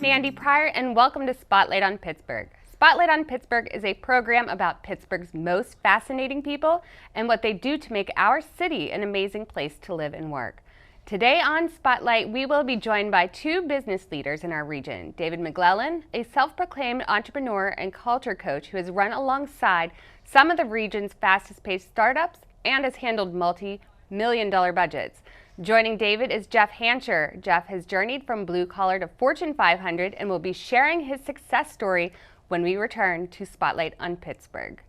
Mandi Pryor, and welcome to Spotlight on Pittsburgh. Spotlight on Pittsburgh is a program about Pittsburgh's most fascinating people and what they do to make our city an amazing place to live and work. Today on Spotlight, we will be joined by two business leaders in our region. David McGlennen, a self-proclaimed entrepreneur and culture coach who has run alongside some of the region's fastest-paced startups and has handled multi-million-dollar budgets. Joining David is Jeff Hancher. Jeff has journeyed from blue collar to Fortune 500 and will be sharing his success story when we return to Spotlight on Pittsburgh.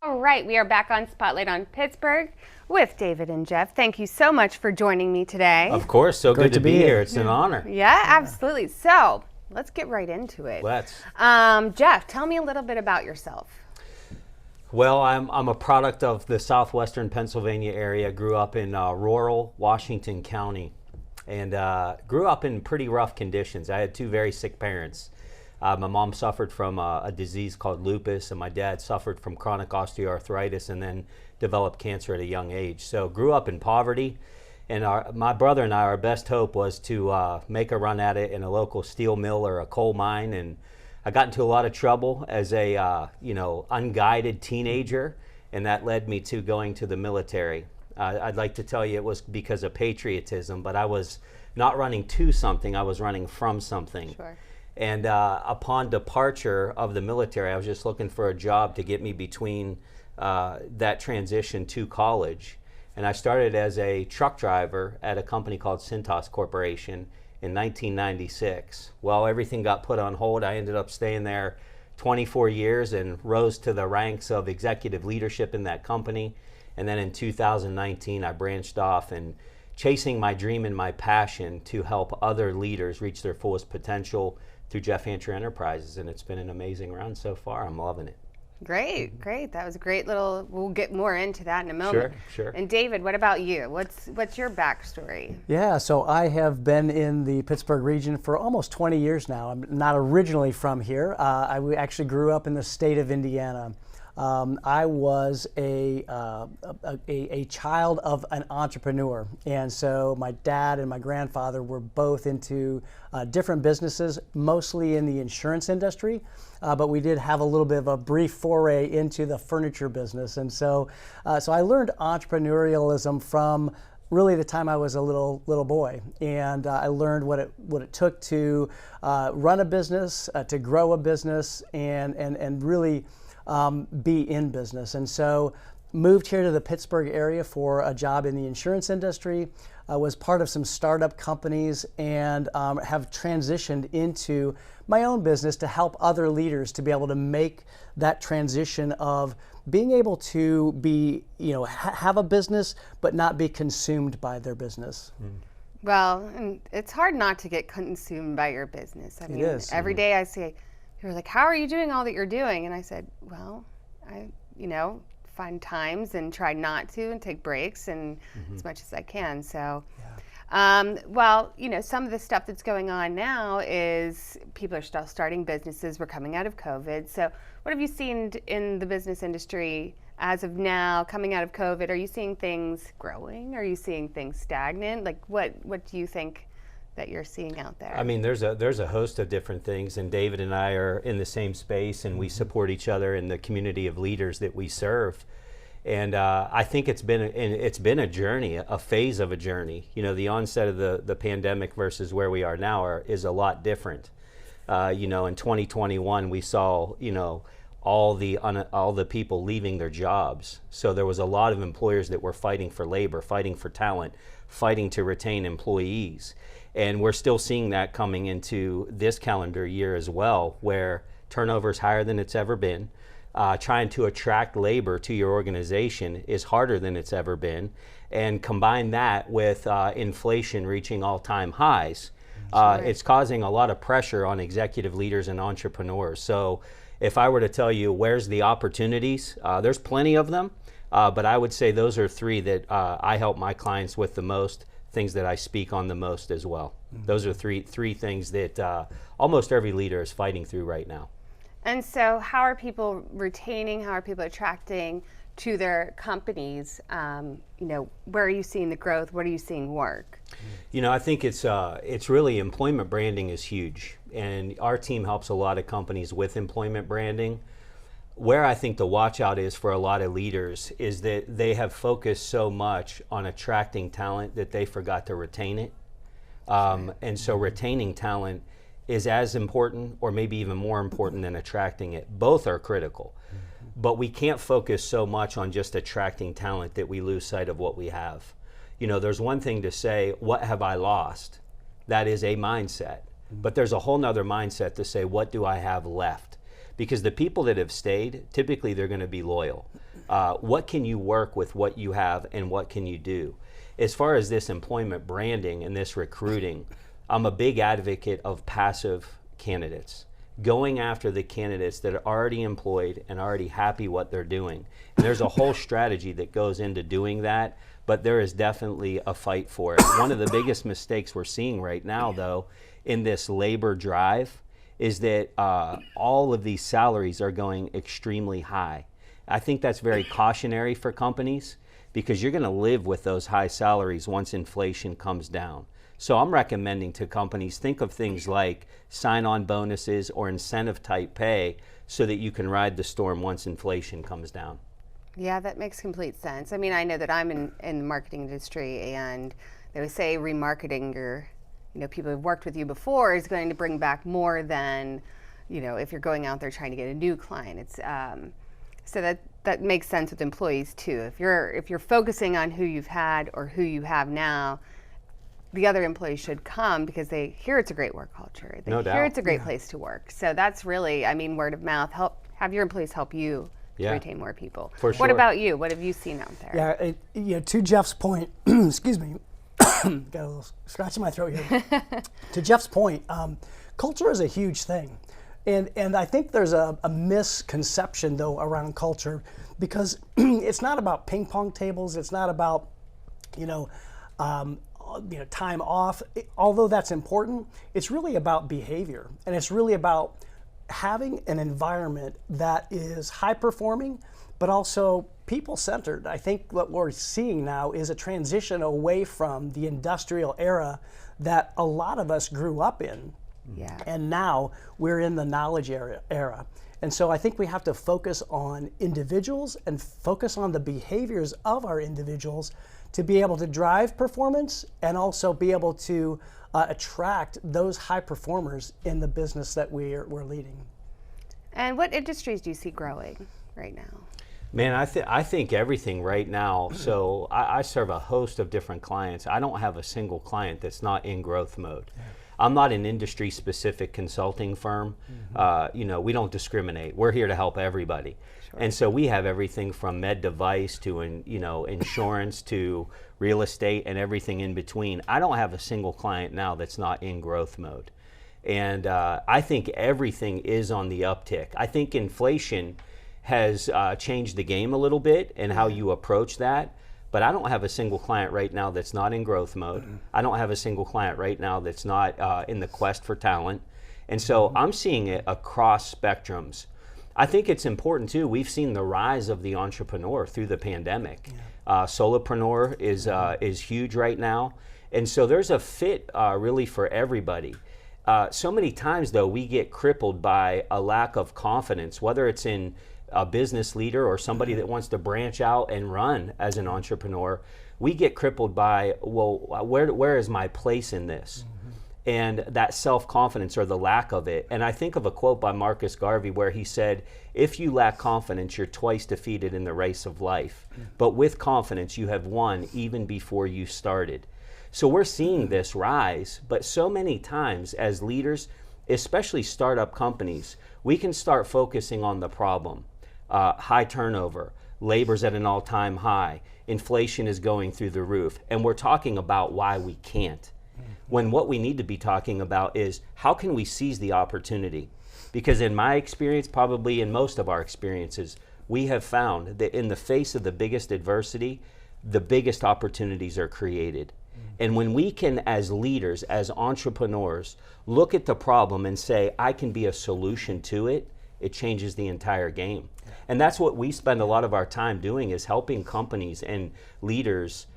All right, we are back on Spotlight on Pittsburgh with David and Jeff. Thank you so much for joining me today. Of course, so good to be here. It's an honor. Yeah, absolutely. So let's get right into it. Let's. Jeff, tell me a little bit about yourself. Well, I'm a product of the southwestern Pennsylvania area. Grew up in rural Washington County and grew up in pretty rough conditions. I had two very sick parents. My mom suffered from a disease called lupus, and my dad suffered from chronic osteoarthritis and then developed cancer at a young age. So grew up in poverty, and my brother and I, our best hope was to make a run at it in a local steel mill or a coal mine. And I got into a lot of trouble as a unguided teenager, and that led me to going to the military. I'd like to tell you it was because of patriotism, but I was not running to something, I was running from something. Sure. And upon departure of the military, I was just looking for a job to get me between that transition to college. And I started as a truck driver at a company called Cintas Corporation in 1996. Well, everything got put on hold. I ended up staying there 24 years and rose to the ranks of executive leadership in that company. And then in 2019, I branched off and chasing my dream and my passion to help other leaders reach their fullest potential through Jeff Hancher Enterprises, and it's been an amazing run so far. I'm loving it. Great. That was a great little, we'll get more into that in a moment. Sure. And David, what about you? What's your backstory? Yeah, so I have been in the Pittsburgh region for almost 20 years now. I'm not originally from here. I actually grew up in the state of Indiana. I was a child of an entrepreneur, and so my dad and my grandfather were both into different businesses, mostly in the insurance industry, but we did have a little bit of a brief foray into the furniture business, and so I learned entrepreneurialism from really the time I was a little boy, and I learned what it took to run a business, to grow a business, and really be in business. And so moved here to the Pittsburgh area for a job in the insurance industry, was part of some startup companies, and have transitioned into my own business to help other leaders to be able to make that transition of being able to be, have a business but not be consumed by their business. Well, and it's hard not to get consumed by your business. I mean, every day I say, people are like, how are you doing all that you're doing? And I said, well, I, find times and try not to and take breaks and as much as I can. So, some of the stuff that's going on now is people are still starting businesses. We're coming out of COVID. So what have you seen in the business industry as of now, coming out of COVID? Are you seeing things growing? Are you seeing things stagnant? Like what do you think that you're seeing out there? I mean, there's a host of different things, and David and I are in the same space, and we support each other in the community of leaders that we serve. And I think it's been a journey, a phase of a journey. The onset of the pandemic versus where we are now is a lot different. In 2021, we saw all the people leaving their jobs. So there was a lot of employers that were fighting for labor, fighting for talent, fighting to retain employees. And we're still seeing that coming into this calendar year as well, where turnover is higher than it's ever been. Trying to attract labor to your organization is harder than it's ever been. And combine that with inflation reaching all-time highs, it's causing a lot of pressure on executive leaders and entrepreneurs. So if I were to tell you where's the opportunities, there's plenty of them, but I would say those are three that I help my clients with the most, things that I speak on the most as well. Those are three things that almost every leader is fighting through right now. And so how are people retaining, how are people attracting to their companies? Where are you seeing the growth? What are you seeing work? I think it's really, employment branding is huge. And our team helps a lot of companies with employment branding. Where I think the watch out is for a lot of leaders is that they have focused so much on attracting talent that they forgot to retain it. And so retaining talent is as important or maybe even more important than attracting it. Both are critical. But we can't focus so much on just attracting talent that we lose sight of what we have. There's one thing to say, what have I lost? That is a mindset. But there's a whole nother mindset to say, what do I have left? Because the people that have stayed, typically they're going to be loyal. What can you work with what you have and what can you do? As far as this employment branding and this recruiting, I'm a big advocate of passive candidates. Going after the candidates that are already employed and already happy what they're doing. And there's a whole strategy that goes into doing that, but there is definitely a fight for it. One of the biggest mistakes we're seeing right now, though, in this labor drive is that all of these salaries are going extremely high. I think that's very cautionary for companies because you're going to live with those high salaries once inflation comes down. So I'm recommending to companies, think of things like sign-on bonuses or incentive-type pay so that you can ride the storm once inflation comes down. Yeah, that makes complete sense. I mean, I know that I'm in the marketing industry, and they would say remarketing your, people who've worked with you before is going to bring back more than, if you're going out there trying to get a new client. It's so that makes sense with employees too. If you're focusing on who you've had or who you have now, the other employees should come because they hear it's a great work culture. They hear it's a great place to work. So that's really, word of mouth. Have your employees help you to retain more people. For sure. What about you? What have you seen out there? To Jeff's point, excuse me, got a little scratch in my throat here. To Jeff's point, culture is a huge thing. And I think there's a misconception, though, around culture because it's not about ping pong tables. It's not about, time off. Although that's important, it's really about behavior. And it's really about having an environment that is high performing, but also people centered. I think what we're seeing now is a transition away from the industrial era that a lot of us grew up in. Yeah. And now we're in the knowledge era. And so I think we have to focus on individuals and focus on the behaviors of our individuals to be able to drive performance and also be able to attract those high performers in the business that we're leading. And what industries do you see growing right now? Man, I think everything right now. So I serve a host of different clients. I don't have a single client that's not in growth mode. Yeah. I'm not an industry-specific consulting firm. We don't discriminate. We're here to help everybody. Sure. And so we have everything from med device to insurance to real estate and everything in between. I don't have a single client now that's not in growth mode. And I think everything is on the uptick. I think inflation has changed the game a little bit and how you approach that. But I don't have a single client right now that's not in growth mode. I don't have a single client right now that's not in the quest for talent. And so I'm seeing it across spectrums. I think it's important too, we've seen the rise of the entrepreneur through the pandemic. Solopreneur is huge right now. And so there's a fit really for everybody. So many times though, we get crippled by a lack of confidence, whether it's in a business leader or somebody that wants to branch out and run as an entrepreneur. We get crippled by, well, where is my place in this? And that self-confidence or the lack of it. And I think of a quote by Marcus Garvey where he said, if you lack confidence, you're twice defeated in the race of life. But with confidence, you have won even before you started. So we're seeing this rise, but so many times as leaders, especially startup companies, we can start focusing on the problem. High turnover, labor's at an all-time high, inflation is going through the roof, and we're talking about why we can't. When what we need to be talking about is how can we seize the opportunity? Because in my experience, probably in most of our experiences, we have found that in the face of the biggest adversity, the biggest opportunities are created. And when we can, as leaders, as entrepreneurs, look at the problem and say, I can be a solution to it, it changes the entire game. And that's what we spend a lot of our time doing, is helping companies and leaders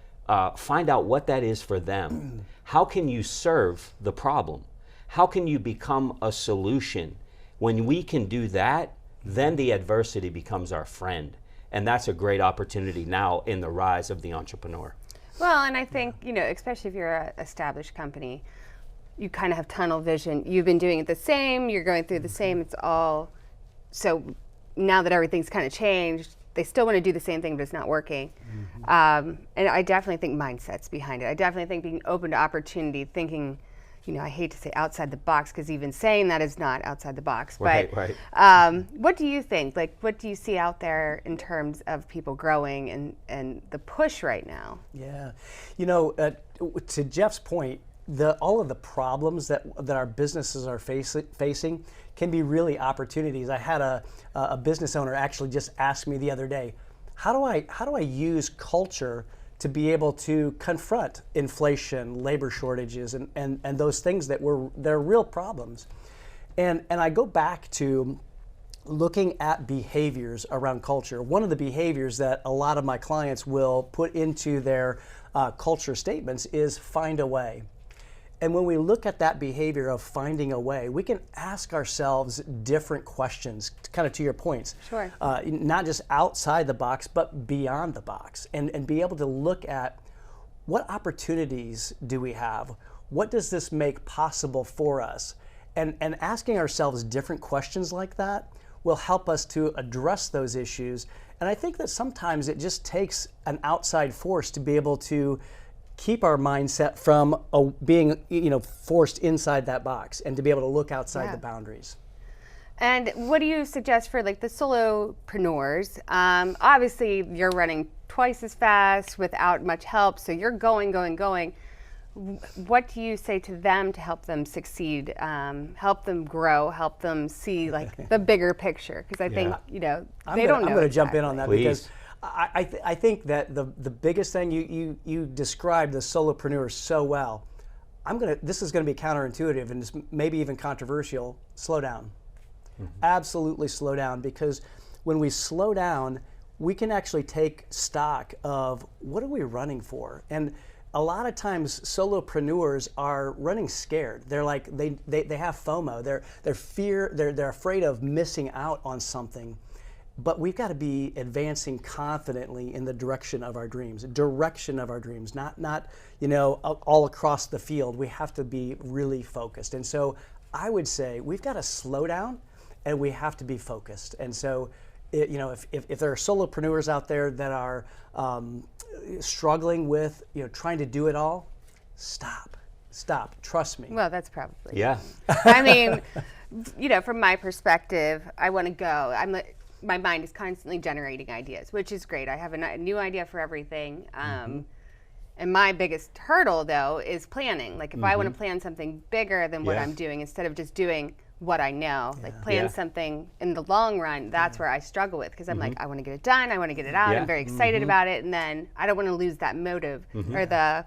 find out what that is for them. How can you serve the problem? How can you become a solution? When we can do that, then the adversity becomes our friend. And that's a great opportunity now in the rise of the entrepreneur. Well, and I think, especially if you're an established company, you kind of have tunnel vision. You've been doing it the same, you're going through the same, it's all, so now that everything's kind of changed, they still want to do the same thing, but it's not working. And I definitely think mindset's behind it. I definitely think being open to opportunity, thinking, I hate to say outside the box, because even saying that is not outside the box. Right, but right. What do you think? Like, what do you see out there in terms of people growing and the push right now? Yeah. To Jeff's point, all of the problems that our businesses are facing can be really opportunities. I had a business owner actually just ask me the other day, how do I use culture to be able to confront inflation, labor shortages, and those things they're real problems. And I go back to looking at behaviors around culture. One of the behaviors that a lot of my clients will put into their culture statements is find a way. And when we look at that behavior of finding a way, we can ask ourselves different questions, kind of to your points. Sure. Not just outside the box, but beyond the box, and be able to look at what opportunities do we have? What does this make possible for us? And asking ourselves different questions like that will help us to address those issues. And I think that sometimes it just takes an outside force to be able to keep our mindset from being forced inside that box, and to be able to look outside the boundaries. And what do you suggest for like the solopreneurs? Obviously you're running twice as fast without much help, so you're going. What do you say to them to help them succeed, help them grow, help them see like the bigger picture? Because I think they don't know. I'm going to jump in on that. Please. Because I think that the biggest thing you described the solopreneur so well. This is going to be counterintuitive and maybe even controversial. Slow down. Absolutely slow down, because when we slow down, we can actually take stock of what are we running for. And a lot of times solopreneurs are running scared. They're like they have FOMO. They're afraid of missing out on something. But we've got to be advancing confidently in the direction of our dreams, not all across the field. We have to be really focused. And so I would say we've got to slow down, and we have to be focused. And so, if there are solopreneurs out there that are struggling with trying to do it all, stop. Trust me. Well, that's probably. Yeah. I mean, from my perspective, I want to go. My mind is constantly generating ideas, which is great. I have a new idea for everything. And my biggest hurdle, though, is planning. Like, if I want to plan something bigger than what I'm doing, instead of just doing what I know, like plan something in the long run, that's where I struggle with. Because I'm like, I want to get it done. I want to get it out. I'm very excited about it. And then I don't want to lose that motive or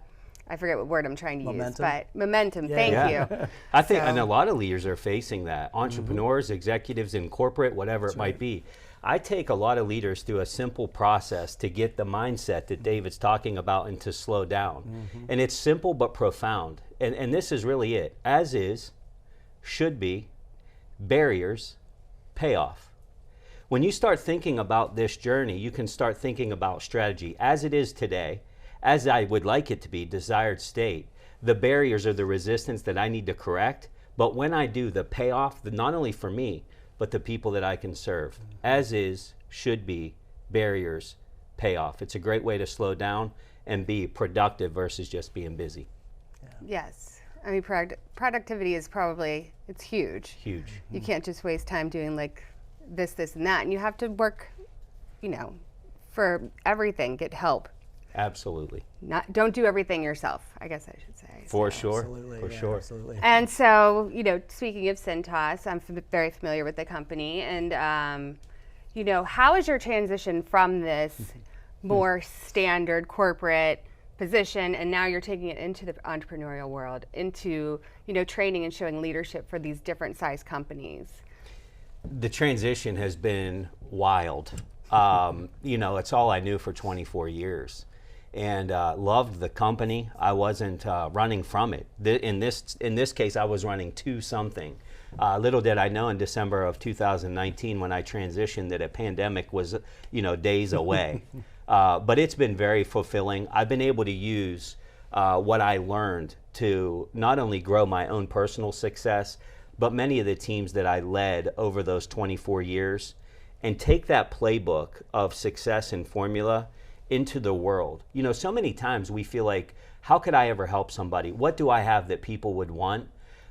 I forget what word I'm trying to use, but momentum. Thank you. I think, and a lot of leaders are facing that. Entrepreneurs, executives in corporate, whatever it might be. I take a lot of leaders through a simple process to get the mindset that David's talking about and to slow down. And it's simple but profound. And this is really it. As is, should be, barriers, payoff. When you start thinking about this journey, you can start thinking about strategy. As it is today, as I would like it to be, desired state, the barriers are the resistance that I need to correct. But when I do, the payoff, not only for me, but the people that I can serve. As is, should be, barriers, payoff. It's a great way to slow down and be productive versus just being busy. Yes. I mean, productivity is probably, it's huge. Huge. You can't just waste time doing like this, and that. And you have to work, for everything, get help. Absolutely. Don't do everything yourself, I guess I should say. For sure. Absolutely, For yeah, sure. Absolutely. And so, speaking of Cintas, I'm very familiar with the company. And, how is your transition from this more standard corporate position, and now you're taking it into the entrepreneurial world, into, training and showing leadership for these different size companies? The transition has been wild. It's all I knew for 24 years. And loved the company. I wasn't running from it. In this case, I was running to something. Little did I know in December of 2019 when I transitioned that a pandemic was, days away. But it's been very fulfilling. I've been able to use what I learned to not only grow my own personal success, but many of the teams that I led over those 24 years, and take that playbook of success and formula into the world. So many times we feel like, how could I ever help somebody? What do I have that people would want?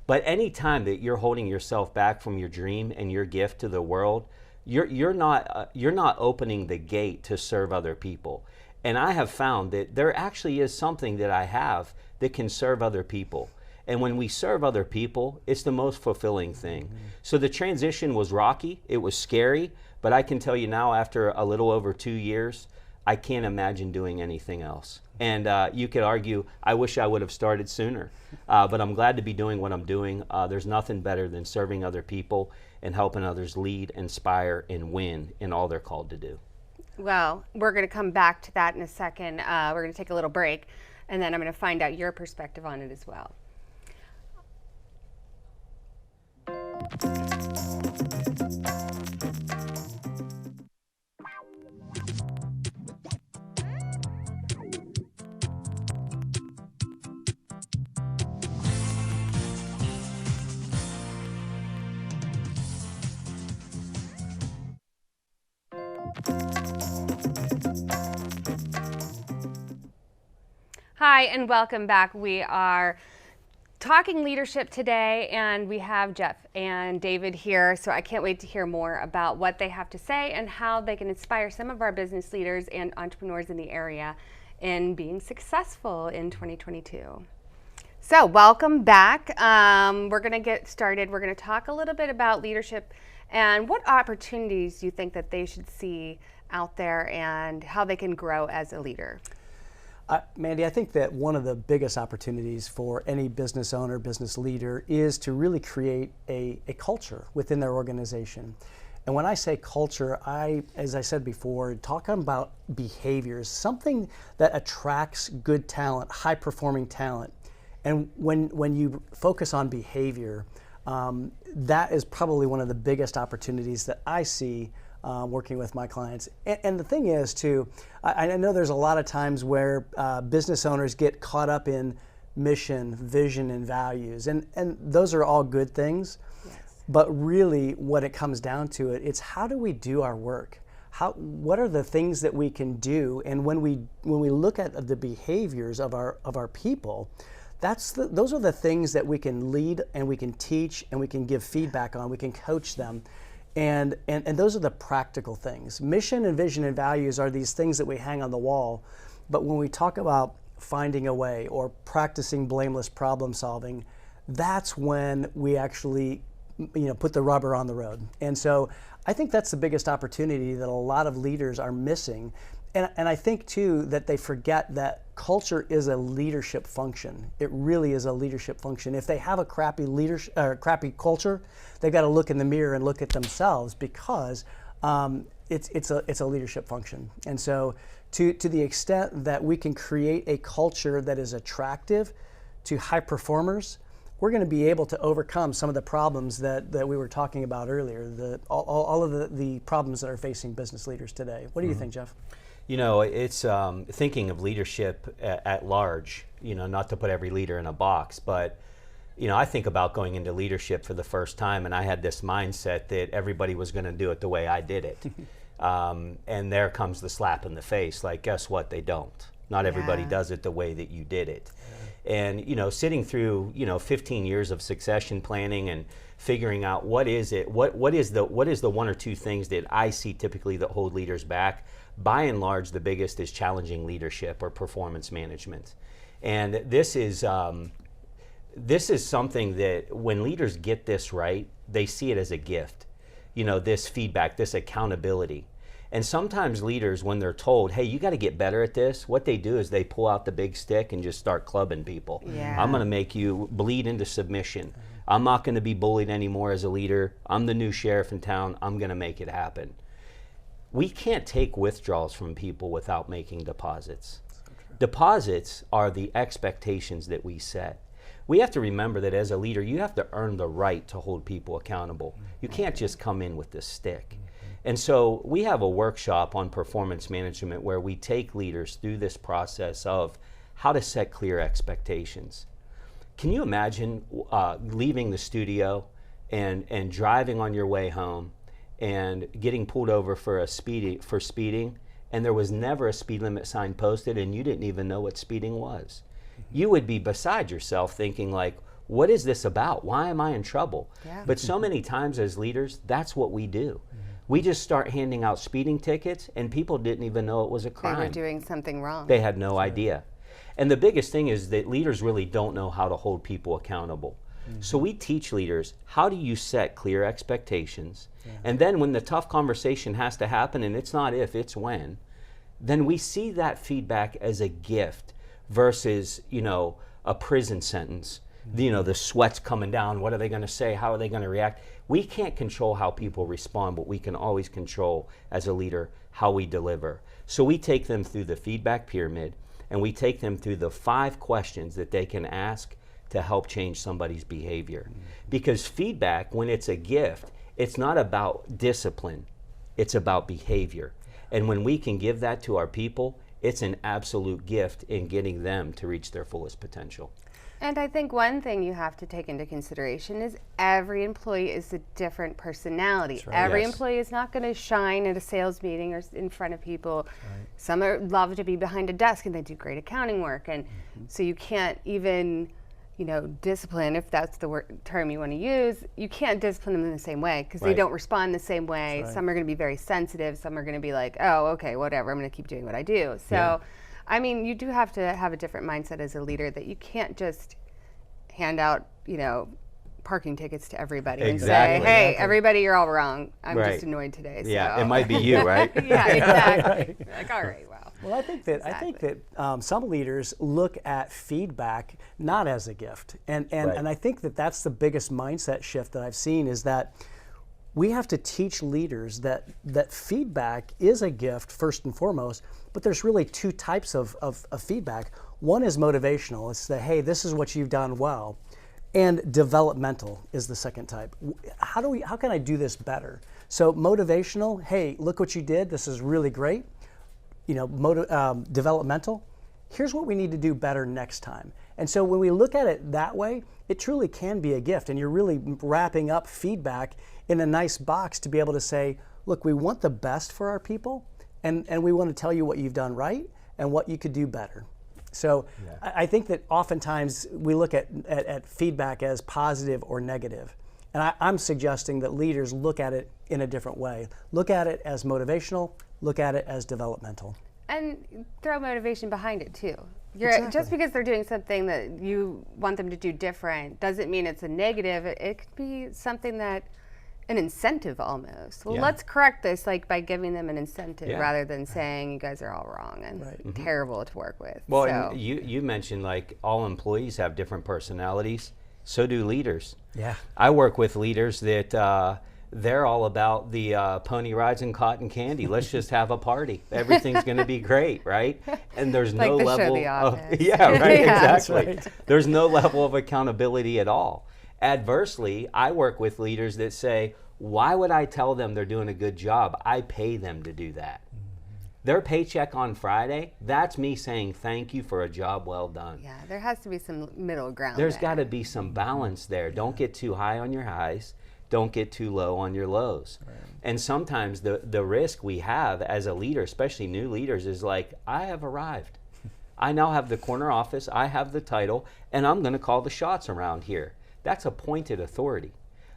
But any time that you're holding yourself back from your dream and your gift to the world, you're not opening the gate to serve other people. And I have found that there actually is something that I have that can serve other people. And when we serve other people, it's the most fulfilling thing. Mm-hmm. So the transition was rocky, it was scary, but I can tell you now, after a little over 2 years, I can't imagine doing anything else. And you could argue, I wish I would have started sooner, but I'm glad to be doing what I'm doing. There's nothing better than serving other people and helping others lead, inspire, and win in all they're called to do. Well, we're going to come back to that in a second. We're going to take a little break, and then I'm going to find out your perspective on it as well. Hi, and welcome back. We are talking leadership today, and we have Jeff and David here, so I can't wait to hear more about what they have to say and how they can inspire some of our business leaders and entrepreneurs in the area in being successful in 2022. So welcome back. We're going to get started. We're going to talk a little bit about leadership and what opportunities you think that they should see out there and how they can grow as a leader. Mandi, I think that one of the biggest opportunities for any business owner, business leader, is to really create a culture within their organization. And when I say culture, as I said before, talking about behaviors, something that attracts good talent, high-performing talent. And when you focus on behavior, that is probably one of the biggest opportunities that I see working with my clients. And the thing is, too, I know there's a lot of times where business owners get caught up in mission, vision, and values. And those are all good things. Yes. But really, what it comes down to, it's how do we do our work? What are the things that we can do? And when we look at the behaviors of our people, those are the things that we can lead and we can teach and we can give feedback on. We can coach them. And those are the practical things. Mission and vision and values are these things that we hang on the wall. But when we talk about finding a way or practicing blameless problem solving, that's when we actually put the rubber on the road. And so I think that's the biggest opportunity that a lot of leaders are missing. And I think, too, that they forget that culture is a leadership function. It really is a leadership function. If they have a crappy culture, they've got to look in the mirror and look at themselves, because it's a leadership function. And so to the extent that we can create a culture that is attractive to high performers, we're going to be able to overcome some of the problems that we were talking about earlier, all of the problems that are facing business leaders today. What do you think, Jeff? It's thinking of leadership at large, not to put every leader in a box, but, I think about going into leadership for the first time, and I had this mindset that everybody was going to do it the way I did it. And there comes the slap in the face, like, guess what? They don't. Not everybody does it the way that you did it. And, sitting through, 15 years of succession planning and figuring out what is the one or two things that I see typically that hold leaders back. By and large, the biggest is challenging leadership or performance management. And this is something that when leaders get this right, they see it as a gift. This feedback, this accountability. And sometimes leaders, when they're told, hey, you got to get better at this, what they do is they pull out the big stick and just start clubbing people. Yeah. I'm going to make you bleed into submission. I'm not going to be bullied anymore as a leader. I'm the new sheriff in town. I'm going to make it happen. We can't take withdrawals from people without making deposits. Deposits are the expectations that we set. We have to remember that as a leader, you have to earn the right to hold people accountable. You can't just come in with this stick. And so we have a workshop on performance management where we take leaders through this process of how to set clear expectations. Can you imagine leaving the studio and driving on your way home and getting pulled over for speeding, and there was never a speed limit sign posted and you didn't even know what speeding was? You would be beside yourself thinking like, what is this about? Why am I in trouble? Yeah. But so many times as leaders, that's what we do. We just start handing out speeding tickets and people didn't even know it was a crime. They were doing something wrong. They had no idea. And the biggest thing is that leaders really don't know how to hold people accountable. So we teach leaders, how do you set clear expectations? And then when the tough conversation has to happen, and it's not if, it's when, then we see that feedback as a gift versus, a prison sentence. The sweat's coming down. What are they going to say? How are they going to react? We can't control how people respond, but we can always control, as a leader, how we deliver. So we take them through the feedback pyramid, and we take them through the 5 questions that they can ask to help change somebody's behavior. Because feedback, when it's a gift, it's not about discipline, it's about behavior. And when we can give that to our people, it's an absolute gift in getting them to reach their fullest potential. And I think one thing you have to take into consideration is every employee is a different personality. Right. Every Yes. employee is not going to shine at a sales meeting or in front of people. Right. Some love to be behind a desk and they do great accounting work. And so you can't even, discipline, if that's the term you want to use, you can't discipline them in the same way because they don't respond the same way. Right. Some are going to be very sensitive. Some are going to be like, oh, okay, whatever, I'm going to keep doing what I do. So. I mean, you do have to have a different mindset as a leader that you can't just hand out, parking tickets to everybody Exactly. and say, hey, everybody, you're all wrong. I'm just annoyed today. So. Yeah, it might be you, right? Yeah, exactly. Like, all right, well. Well, I think that some leaders look at feedback not as a gift, and I think that that's the biggest mindset shift that I've seen is that we have to teach leaders that feedback is a gift first and foremost, but there's really 2 types of feedback. One is motivational. It's the, hey, this is what you've done well. And developmental is the second type. How can I do this better? So motivational, hey, look what you did. This is really great. Developmental, here's what we need to do better next time. And so when we look at it that way, it truly can be a gift. And you're really wrapping up feedback in a nice box to be able to say, look, we want the best for our people, and we want to tell you what you've done right and what you could do better. So I think that oftentimes we look at feedback as positive or negative. And I'm suggesting that leaders look at it in a different way. Look at it as motivational, look at it as developmental. And throw motivation behind it too. Exactly. Just because they're doing something that you want them to do different doesn't mean it's a negative. It could be something that, an incentive almost. Well, let's correct this by giving them an incentive rather than saying you guys are all wrong and terrible to work with. Well, so. and you mentioned all employees have different personalities. So do leaders. Yeah. I work with leaders that they're all about the pony rides and cotton candy. Let's just have a party. Everything's going to be great, right? And there's Like no the show level The of Office. exactly. Right. There's no level of accountability at all. Adversely, I work with leaders that say, why would I tell them they're doing a good job? I pay them to do that. Their paycheck on Friday, that's me saying thank you for a job well done. Yeah, there has to be some middle ground. There's got to be some balance there. Don't get too high on your highs. Don't get too low on your lows. Right. And sometimes the risk we have as a leader, especially new leaders, is I have arrived. I now have the corner office, I have the title, and I'm going to call the shots around here. That's appointed authority.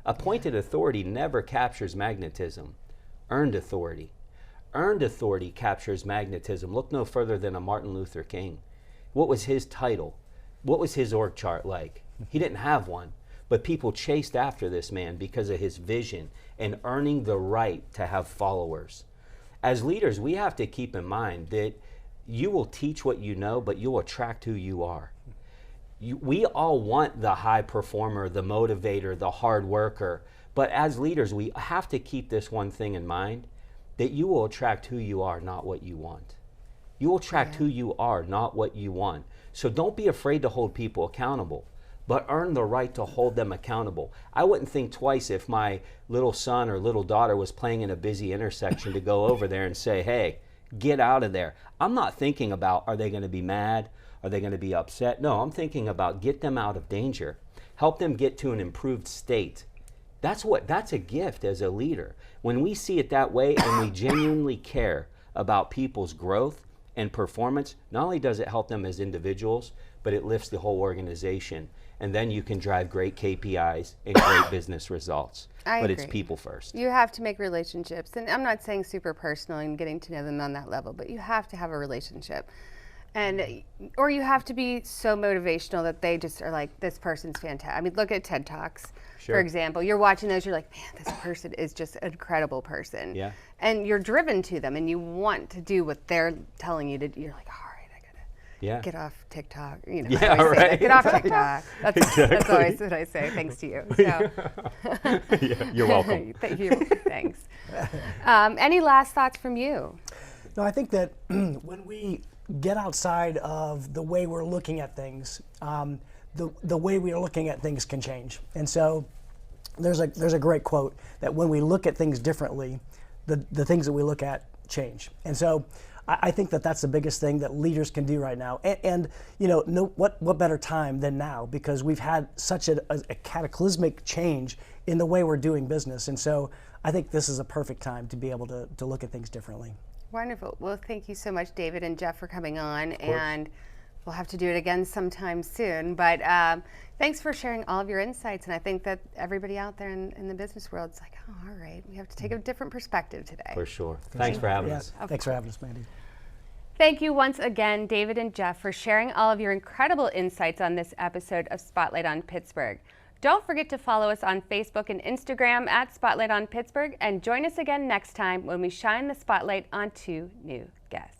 Appointed authority never captures magnetism. Earned authority. Earned authority captures magnetism. Look no further than a Martin Luther King. What was his title? What was his org chart like? He didn't have one, but people chased after this man because of his vision and earning the right to have followers. As leaders, we have to keep in mind that you will teach what you know, but you'll attract who you are. We all want the high performer, the motivator, the hard worker, but as leaders, we have to keep this one thing in mind, that you will attract who you are, not what you want. You will attract who you are, not what you want. So don't be afraid to hold people accountable, but earn the right to hold them accountable. I wouldn't think twice if my little son or little daughter was playing in a busy intersection to go over there and say, hey, get out of there. I'm not thinking about, are they going to be mad? Are they going to be upset? No, I'm thinking about get them out of danger. Help them get to an improved state. That's a gift as a leader. When we see it that way and we genuinely care about people's growth and performance, not only does it help them as individuals, but it lifts the whole organization. And then you can drive great KPIs and great business results. But it's people first. You have to make relationships. And I'm not saying super personal and getting to know them on that level, but you have to have a relationship. Or you have to be so motivational that they just are like, this person's fantastic. I mean, look at TED Talks, for example. You're watching those, you're like, man, this person is just an incredible person. Yeah. And you're driven to them and you want to do what they're telling you to do. You're like, all right, I gotta get off TikTok. You know, I always say that, get off TikTok. That's always what I say, thanks to you. So. You're welcome. Thank you. Thanks. Any last thoughts from you? No, I think that when we get outside of the way we're looking at things, the way we are looking at things can change. And so there's a great quote that when we look at things differently, the things that we look at change. And so I think that that's the biggest thing that leaders can do right now. And you know, what better time than now, because we've had such a cataclysmic change in the way we're doing business. And so I think this is a perfect time to be able to look at things differently. Wonderful. Well, thank you so much, David and Jeff, for coming on. And we'll have to do it again sometime soon. But thanks for sharing all of your insights. And I think that everybody out there in the business world is like, oh, all right, we have to take a different perspective today. For sure. Thanks for having us. Thanks for having us, Mandi. Thank you once again, David and Jeff, for sharing all of your incredible insights on this episode of Spotlight on Pittsburgh. Don't forget to follow us on Facebook and Instagram at Spotlight on Pittsburgh, and join us again next time when we shine the spotlight on 2 new guests.